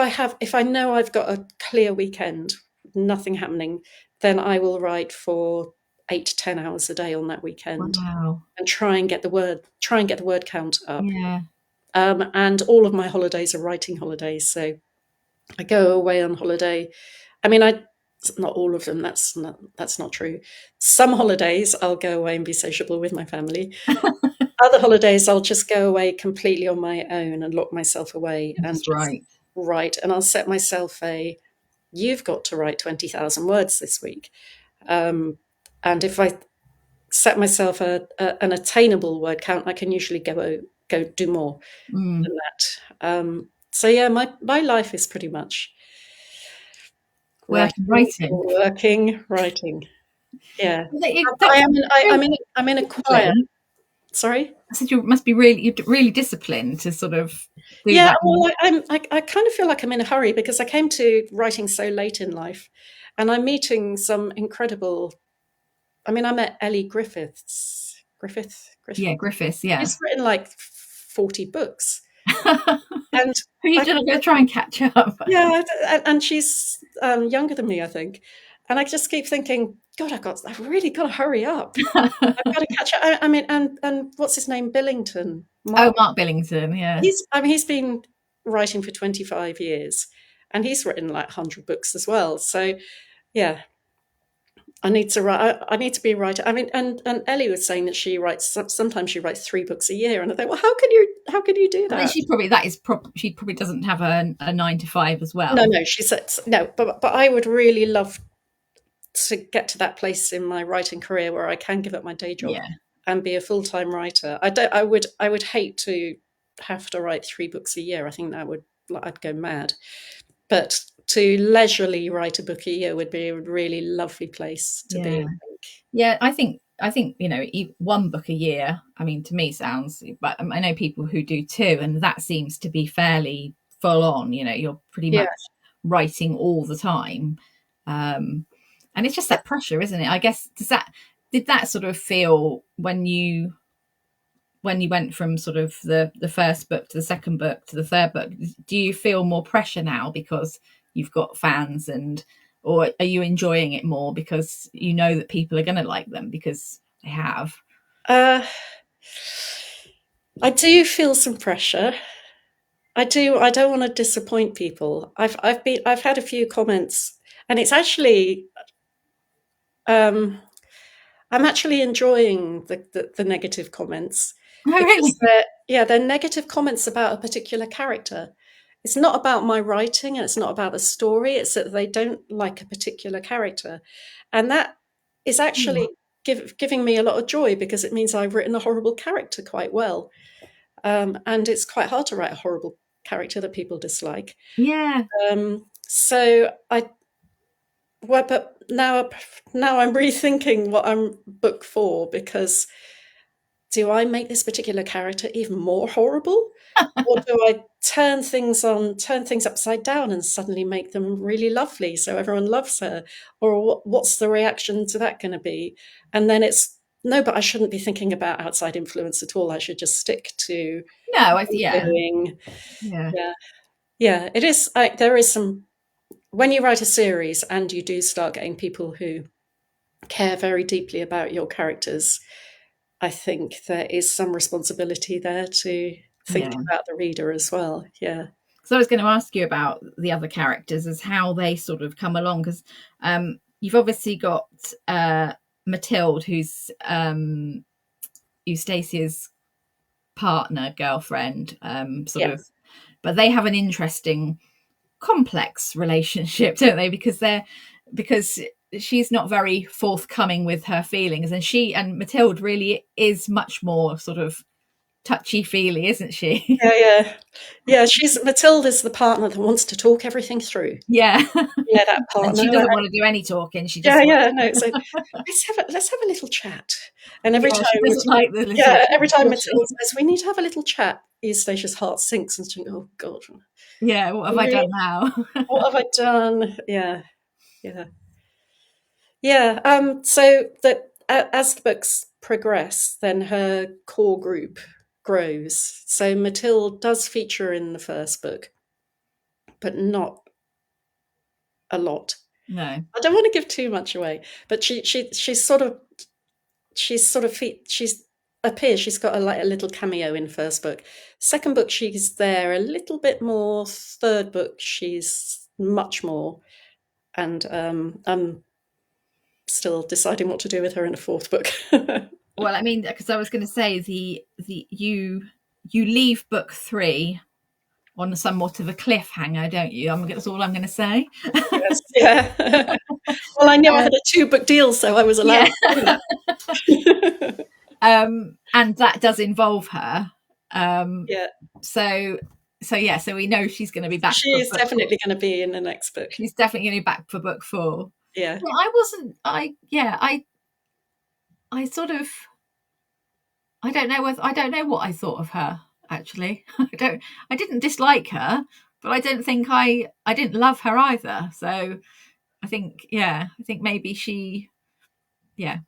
I know I've got a clear weekend, nothing happening, then I will write for 8 to 10 hours a day on that weekend, Wow. and try and get the word count up. Yeah. And all of my holidays are writing holidays, so I go away on holiday. I mean, I not all of them. That's not true. Some holidays I'll go away and be sociable with my family. Other holidays I'll just go away completely on my own and lock myself away and Just just right. write. And I'll set myself you've got to write 20,000 words this week. Um, and if I set myself an attainable word count, I can usually go do more Mm. than that. So yeah, my life is pretty much Work and writing, writing. working, writing. Yeah, That's very I'm in a choir. disciplined. Sorry. I said you must be really disciplined to sort of do Yeah, that. well, I kind of feel like I'm in a hurry because I came to writing so late in life, and I'm meeting some incredible. I mean, I met Ellie Griffith. Yeah, Griffiths. Yeah. She's written like 40 books, and Who are you I going to try and catch up? yeah, and she's younger than me, I think, and I just keep thinking, God, I've really got to hurry up. I've got to catch up. I mean, and what's his name, Billington, Oh, Mark. Mark Billington. Yeah. He's been writing for 25 years, and he's written like 100 books as well. So yeah, I need to write. I need to be a writer. I mean, and Ellie was saying that she writes. Sometimes she writes 3 books a year, and I think, well, how can you do I mean, that? she probably doesn't have a 9 to 5 as No, well. no, she said no. But I would really love to get to that place in my writing career where I can give up my day job and be a full-time writer. I would hate to have to write 3 books a year. I think I'd go mad. But to leisurely write a book a year would be a really lovely place to be, I think. Yeah, I think one book a year, I mean, to me sounds, but I know people who do 2, and that seems to be fairly full on. You're pretty much writing all the time, and it's just that pressure, isn't it? I guess did that sort of feel when you went from sort of the first book to the second book to the third book? Do you feel more pressure now because you've got fans, or are you enjoying it more because you know that people are going to like them because they have? I do feel some pressure. I do. I don't want to disappoint people. I've had a few comments, and it's actually, I'm actually enjoying the negative comments. Oh, really? They're negative comments about a particular character. It's not about my writing, and it's not about the story. It's that they don't like a particular character, and that is actually giving me a lot of joy, because it means I've written a horrible character quite well, and it's quite hard to write a horrible character that people dislike. Yeah. So but now I'm rethinking what I'm book for, because do I make this particular character even more horrible? Or do I turn things upside down and suddenly make them really lovely so everyone loves her? Or what's the reaction to that going to be? And then no, but I shouldn't be thinking about outside influence at all. I should just stick to doing. Yeah. It is. There is some, when you write a series and you do start getting people who care very deeply about your characters, I think there is some responsibility there to think about the reader as well. Yeah. So I was going to ask you about the other characters, as how they sort of come along, because you've obviously got Matilde, who's Eustacia's partner, girlfriend, but they have an interesting, complex relationship, don't they? Because she's not very forthcoming with her feelings, and Matilde really is much more sort of touchy-feely, isn't she? Yeah. Matilde is the partner that wants to talk everything through. Yeah, that partner. And she doesn't want to do any talking. She just no. So let's have a little chat. And every time, she doesn't like the little every time Matilde says we need to have a little chat, Eustatia's heart sinks and she thinks, oh God. Yeah, what have I done now? What have I done? Yeah. So that as the books progress, then her core group grows. So Matilde does feature in the first book, but not a lot. No, I don't want to give too much away, but she appears. She's got a little cameo in first book. Second book, she's there a little bit more. Third book, she's much more. And I'm still deciding what to do with her in the fourth book. Well, I mean, because I was going to say you leave book 3 on somewhat of a cliffhanger, don't you? That's all I'm going to say. Yes, yeah. Well, I knew I had a 2-book deal, so I was allowed to do that. And that does involve her. Yeah. So we know she's going to be back. She is definitely going to be in the next book. She's definitely going to be back for book 4. Yeah. Well, I sort of, I don't know what I thought of her, actually. I didn't dislike her, but I don't think I didn't love her either. So I think maybe she, I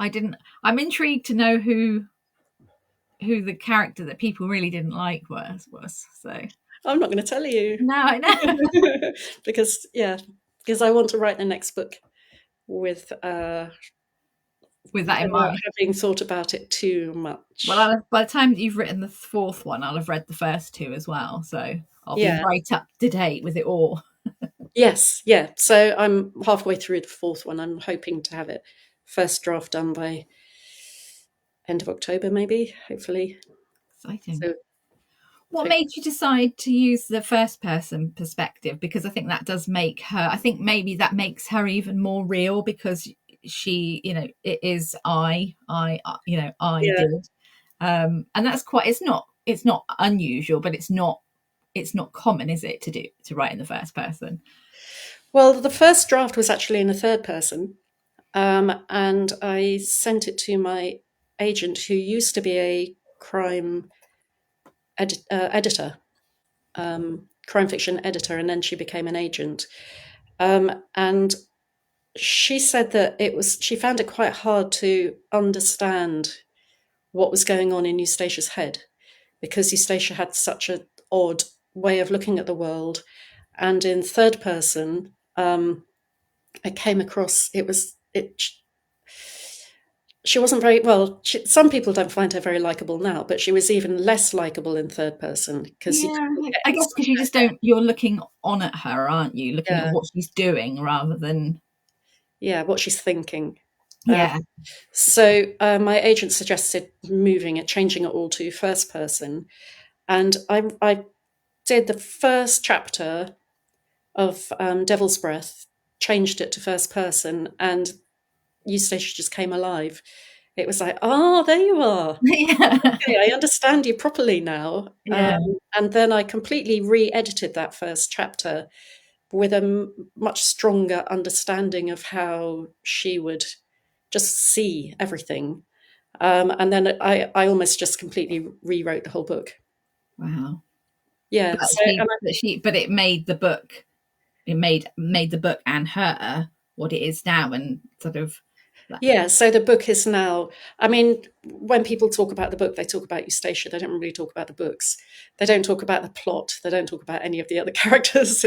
didn't. I'm intrigued to know who the character that people really didn't like was. So I'm not going to tell you. No, I know. because I want to write the next book with that in mind, having thought about it too much. Well, by the time that you've written the 4th one, I'll have read the first 2 as well, so I'll be right up to date with it all. Yes, yeah. So I'm halfway through the 4th one. I'm hoping to have it first draft done by end of October, maybe. Hopefully. Exciting. So, What made you decide to use the first person perspective? Because I think that does make her, I think maybe that makes her even more real, because she, it is I Yeah. did. And that's quite, it's not unusual, but it's not common, is it, to write in the first person? Well, the first draft was actually in the third person, and I sent it to my agent, who used to be a crime editor, crime fiction editor, and then she became an agent. And she said that she found it quite hard to understand what was going on in Eustatia's head, because Eustacia had such an odd way of looking at the world. And in third person, it came across, she wasn't very well. Some people don't find her very likable now, but she was even less likable in third person, because you Yeah, couldn't get I guess inside because you just don't, you're looking on at her, aren't you? Looking at yeah, what she's doing rather than, yeah, what she's thinking. Uh, yeah. so my agent suggested changing it all to first person, and I did the first chapter of Devil's Breath, changed it to first person, and Eustacia just came alive. It was like, oh, there you are. Yeah. Okay, I understand you properly now. Yeah. And then I completely re-edited that first chapter with a much stronger understanding of how she would just see everything. And then I almost just completely rewrote the whole book. Wow. Yeah. But So, but it made the book, made the book and her what it is now, and sort of that. yeah, so the book is now, I mean, when people talk about the book, they talk about Eustacia. They don't really talk about the books. They don't talk about the plot. They don't talk about any of the other characters.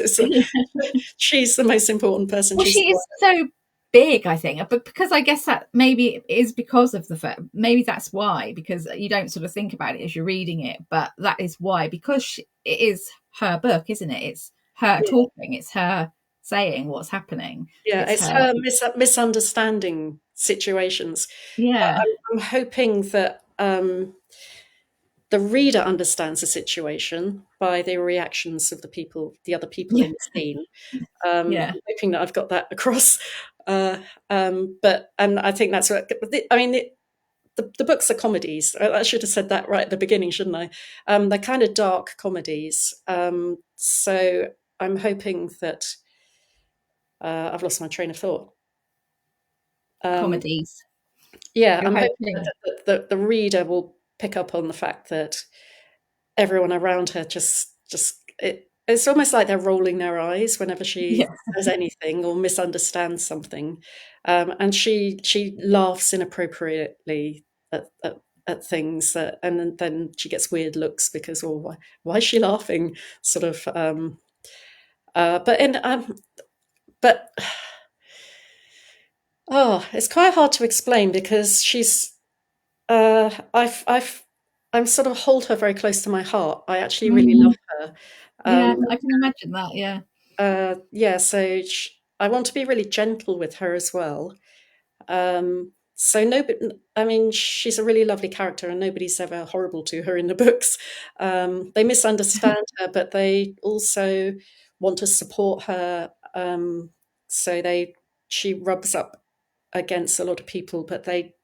She's the most important person. Well, She's she is so big, I think, but because I guess that maybe it is because of maybe that's why, because you don't sort of think about it as you're reading it, but that is why, because it is her book, isn't it? It's her yeah, talking, it's her saying what's happening, yeah, it's it's her. her misunderstanding situations. Yeah. I'm hoping that the reader understands the situation by the reactions of the other people Yeah. in the scene. Yeah. I'm hoping that I've got that across. Uh, and I think that's what I mean. The books are comedies. I should have said that right at the beginning, shouldn't I? They're kind of dark comedies. So I'm hoping that I've lost my train of thought. Um, Comedies. yeah, You're I'm hoping hoping. that the reader will pick up on the fact that everyone around her it's almost like they're rolling their eyes whenever she Yeah. says anything or misunderstands something, and she laughs inappropriately at things, and then she gets weird looks because, oh, why is she laughing? Sort of, but in but oh, it's quite hard to explain because she's I'm sort of hold her very close to my heart. I actually really love Mm, her. yeah, Um, I can imagine that. Yeah. yeah, so I want to be really gentle with her as well. So no, but I mean, she's a really lovely character, and nobody's ever horrible to her in the books. They misunderstand her, but they also want to support her. So she rubs up against a lot of people, but they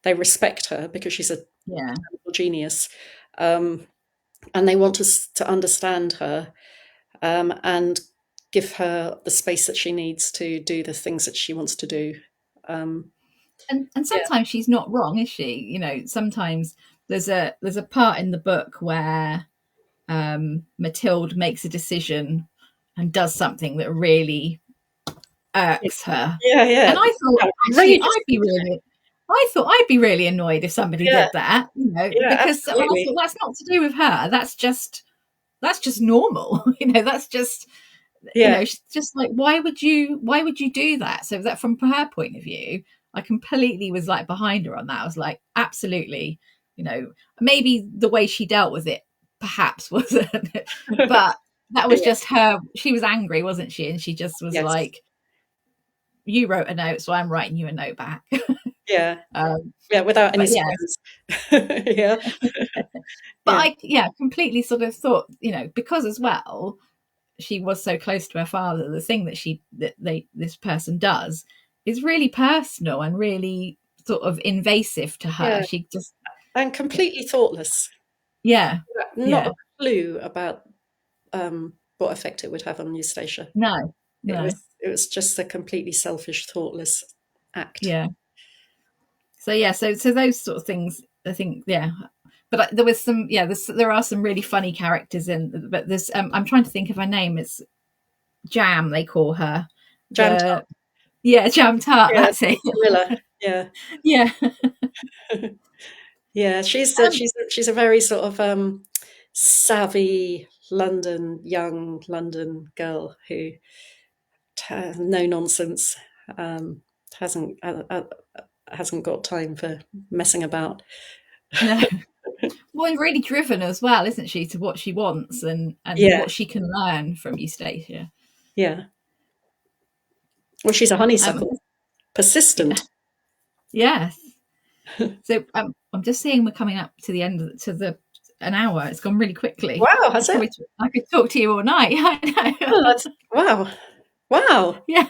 respect her because she's a Yeah. genius, um, and they want to understand her, and give her the space that she needs to do the things that she wants to do. Um, And yeah, sometimes she's not wrong, is she? Sometimes there's a part in the book where Matilde makes a decision and does something that really irks her. yeah, yeah. And I thought, actually, Outrageous. I thought I'd be really annoyed if somebody Yeah, did that, yeah, because I absolutely. thought that's not to do with her. That's just normal. That's just, Yeah, she's just like, why would you do that? So that from her point of view, I completely was like behind her on that. I was like, absolutely, maybe the way she dealt with it perhaps wasn't, but that was yeah, just her. She was angry, wasn't she? And she just was yes, like, you wrote a note, so I'm writing you a note back. yeah, um, yeah. Without any but yeah, spoilers. Yeah, But I completely sort of thought, because as well, she was so close to her father, the thing this person does is really personal and really sort of invasive to her. Yeah, She just, and completely thoughtless. yeah, Not yeah, a clue about what effect it would have on Eustacia. no, It no, was just a completely selfish, thoughtless act. yeah. So yeah, so those sort of things, I think, yeah. But there was some, there are some really funny characters in. But there's, I'm trying to think of her name. It's Jam, they call her. Jam tart. Jam Tart. Yeah, That's it. Camilla. Yeah, Yeah. yeah. She's a very sort of savvy young London girl who no nonsense. Um, hasn't got time for messing about. No. Well, and really driven as well, isn't she, to what she wants and Yeah, what she can learn from Eustacia. yeah. Well, she's a Um, honeysuckle, yeah, persistent. yes. So I'm just seeing we're coming up to the end to the an hour. It's gone really quickly. Wow, has it? I could talk to you all night. I Oh, know. wow, wow. Yeah.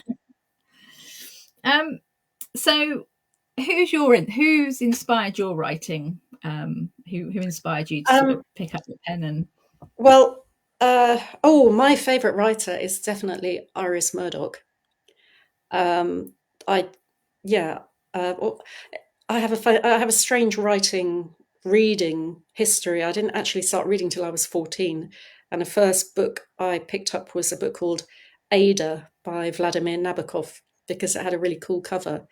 So who's inspired your writing? Who inspired you to sort of Um, pick up the pen and well, my favourite writer is definitely Iris Murdoch. Um, I, yeah, well, I have a strange reading history. I didn't actually start reading till I was 14, and the first book I picked up was a book called Ada by Vladimir Nabokov because it had a really cool cover.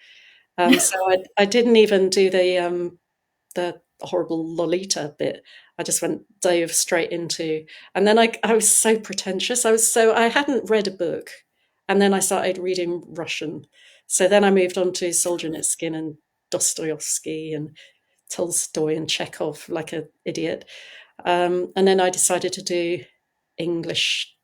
So I didn't even do the horrible Lolita bit. I just dove straight into, and then I was so pretentious. I hadn't read a book, and then I started reading Russian. So then I moved on to Solzhenitsyn and Dostoevsky and Tolstoy and Chekhov like an idiot. And then I decided to do English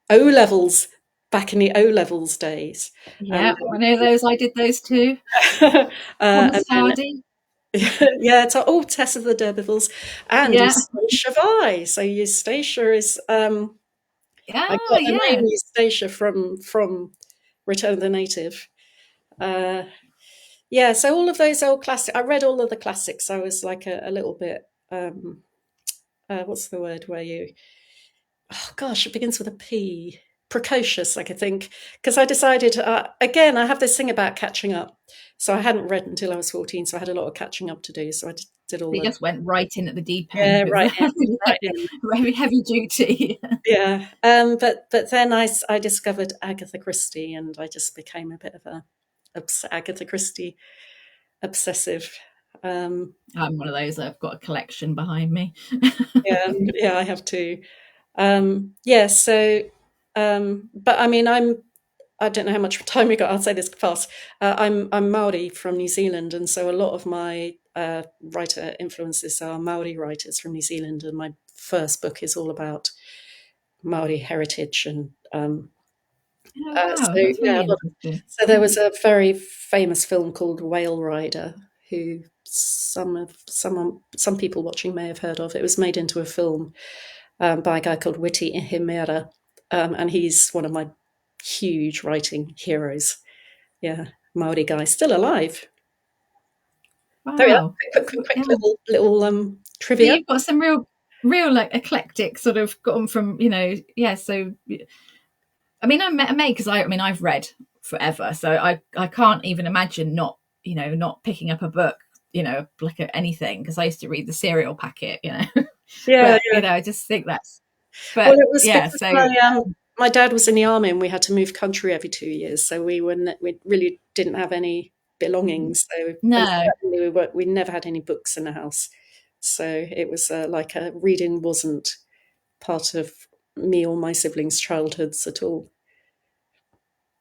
O levels back in the O levels days. yeah, And, I know those. I did those too. and Thomas then Hardy. yeah, it's all Tess of the D'Urbervilles and Yeah. Eustacia Vi. So Eustacia is I Oh got the yeah. name Eustacia from Return of the Native. Uh, yeah, so all of those old classics. I read all of the classics. I was like a little bit what's the word where you oh gosh, it begins with a P. Precocious, like I think, because I decided again. I have this thing about catching up, so I hadn't read until I was 14, so I had a lot of catching up to do. So I did all They the just went right in at the deep end yeah, with right in, right in. very heavy duty. Yeah, but then I discovered Agatha Christie, and I just became a bit of a Agatha Christie obsessive. Um, I'm one of those. I've got a collection behind me. yeah, yeah, I have too. Yeah, so, but I mean, I don't know how much time we got. I'll say this fast. I'm Maori from New Zealand, and so a lot of my writer influences are Maori writers from New Zealand, and my first book is all about Maori heritage and Oh so wow, that's yeah. really interesting. So there was a very famous film called Whale Rider, who some people watching may have heard of. It was made into a film by a guy called Witi Ihimera, and he's one of my huge writing heroes. Yeah, Maori guy, still alive. There we are. Wow. Quick Yeah. little So trivia. you've got some real like eclectic sort of gone from, yeah. So I mean, I'm amazed because I mean, I've read forever, so I can't even imagine not picking up a book, like anything, because I used to read the cereal packet. Yeah, But yeah. I just think Well, but it was yeah. because So my dad was in the army and we had to move country every 2 years, so we really didn't have any belongings. So and no, certainly we never had any books in the house. So it was like reading wasn't part of me or my siblings' childhoods at all.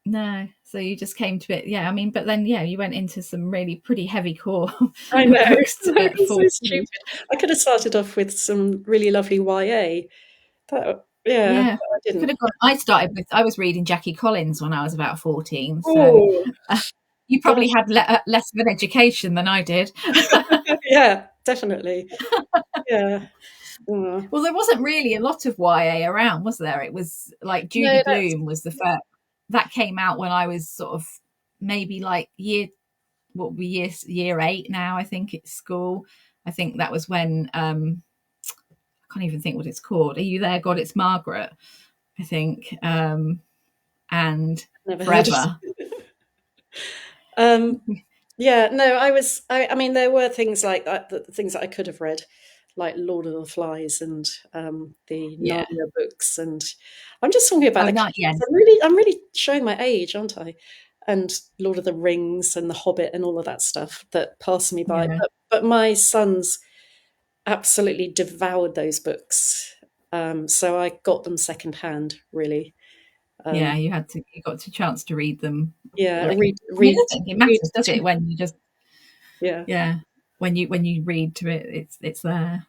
no. So you just came to it, yeah. I mean, but then yeah, you went into some really pretty heavy core I know. books It at was so 14. stupid. I could have started off with some really lovely YA. Yeah, Yeah, but I could didn't. have gone. I was reading Jackie Collins when I was about 14, so Oh you probably gosh, had less of an education than I did. yeah, definitely. Yeah. Mm. Well, there wasn't really a lot of YA around, was there? It was like Judy No, that's Blume was the first that came out when I was sort of maybe like what would be year 8 now, I think, at school. I think that was when I can't even think what it's called. Are You There, God? It's Margaret, I think. And never heard of Forever. it. Um, yeah, no, I mean, there were things like that, the things that I could have read, like Lord of the Flies and the Yeah. Narnia books, and I'm just talking about Oh, the not yeah. classics. I'm really showing my age, aren't I? And Lord of the Rings and The Hobbit and all of that stuff that passed me by. Yeah. But my sons absolutely devoured those books, so I got them secondhand, really. Yeah, Um, you got a chance to read them. yeah, I mean, it doesn't think it read matters, does to, it? When you just yeah. yeah, when you read to it, it's there.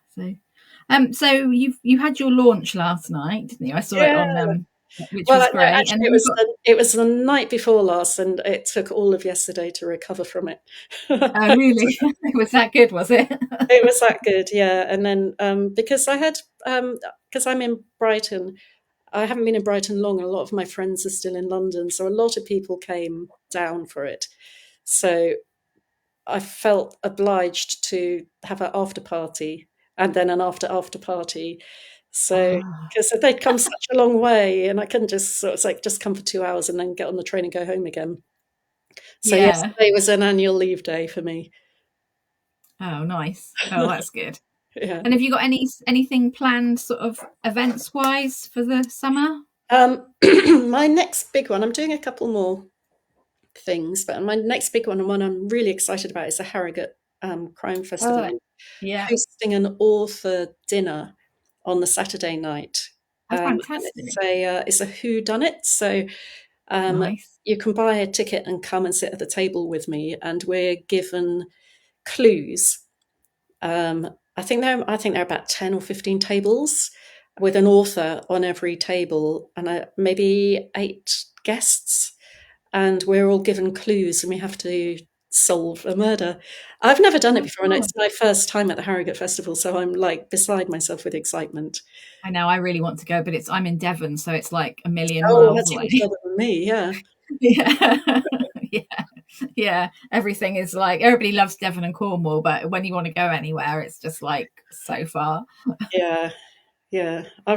So you had your launch last night, didn't you? I saw it Yeah. on which Well, was no, great. And actually, have you got it was the night before last, and it took all of yesterday to recover from it. oh really? It was that good, was it? It was that good, yeah. And then because because I'm in Brighton, I haven't been in Brighton long. A lot of my friends are still in London, so a lot of people came down for it. So I felt obliged to have an after party and then an after party. So Ah, because they'd come such a long way, and I couldn't just sort of like just come for 2 hours and then get on the train and go home again. So yeah. yesterday was an annual leave day for me. Oh, nice. Oh, that's good. Yeah. And have you got anything planned, sort of events wise, for the summer? My next big one, I'm doing a couple more things, but my next big one and one I'm really excited about is the Harrogate Crime Festival. Oh, I'm yeah. hosting an author dinner on the Saturday night. Oh, And fantastic. it's a whodunnit. So Nice. you can buy a ticket and come and sit at the table with me, and we're given clues. I think there are about 10 or 15 tables with an author on every table, and maybe 8 guests, and we're all given clues, and we have to solve a murder. I've never done it Oh, before, and God. it's my first time at the Harrogate Festival, so I'm like beside myself with excitement. I know I really want to go, but I'm in Devon, so it's like a million Oh, miles that's even away. further than me. Yeah, Yeah. Yeah. Yeah. Everything is like everybody loves Devon and Cornwall, but when you want to go anywhere, it's just like so far. yeah, yeah. I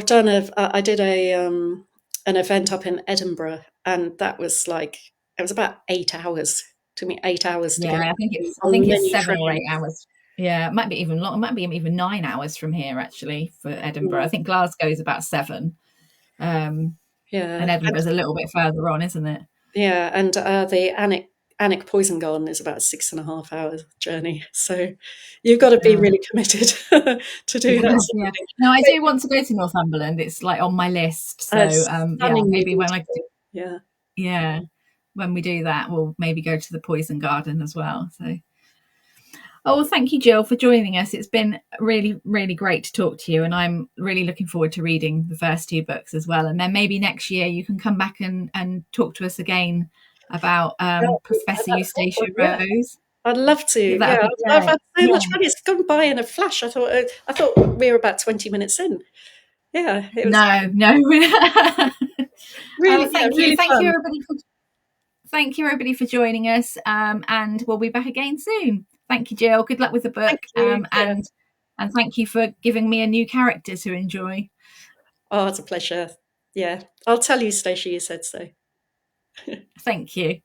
did a an event up in Edinburgh, and that was like it was about 8 hours. It took me 8 hours to Yeah, get I think on it's many 7 or 8 hours. trains. Yeah, it might be even long. It might be even 9 hours from here actually for Edinburgh. I Mm, think Glasgow is about 7, um, and yeah, Edinburgh's a little bit further on, isn't it? yeah, and the Alnwick Poison Garden is about 6.5 hours journey. So you've got to be Yeah, really committed to do yeah, that sort of yeah. thing. No, I do want to go to Northumberland. It's like on my list. So, yeah, Stunningly maybe beautiful. Yeah. yeah, when we do that, we'll maybe go to the Poison Garden as well. So, oh, well, thank you, Jill, for joining us. It's been really, really great to talk to you, and I'm really looking forward to reading the first 2 books as well. And then maybe next year you can come back and talk to us again about Professor That's Eustacia awesome. Yeah. Rose. I'd love to. Yeah, that would Yeah, be I've great. had so Yeah. much fun. It's gone by in a flash. I thought we were about 20 minutes in. Yeah, it was No, no. Oh, really, yeah, really thank you, fun. everybody, for joining us. And we'll be back again soon. Thank you, Jill. Good luck with the Thank book. you. Yeah. And thank you for giving me a new character to enjoy. Oh, it's a pleasure. Yeah. I'll tell you, Stacey, you said so. Thank you.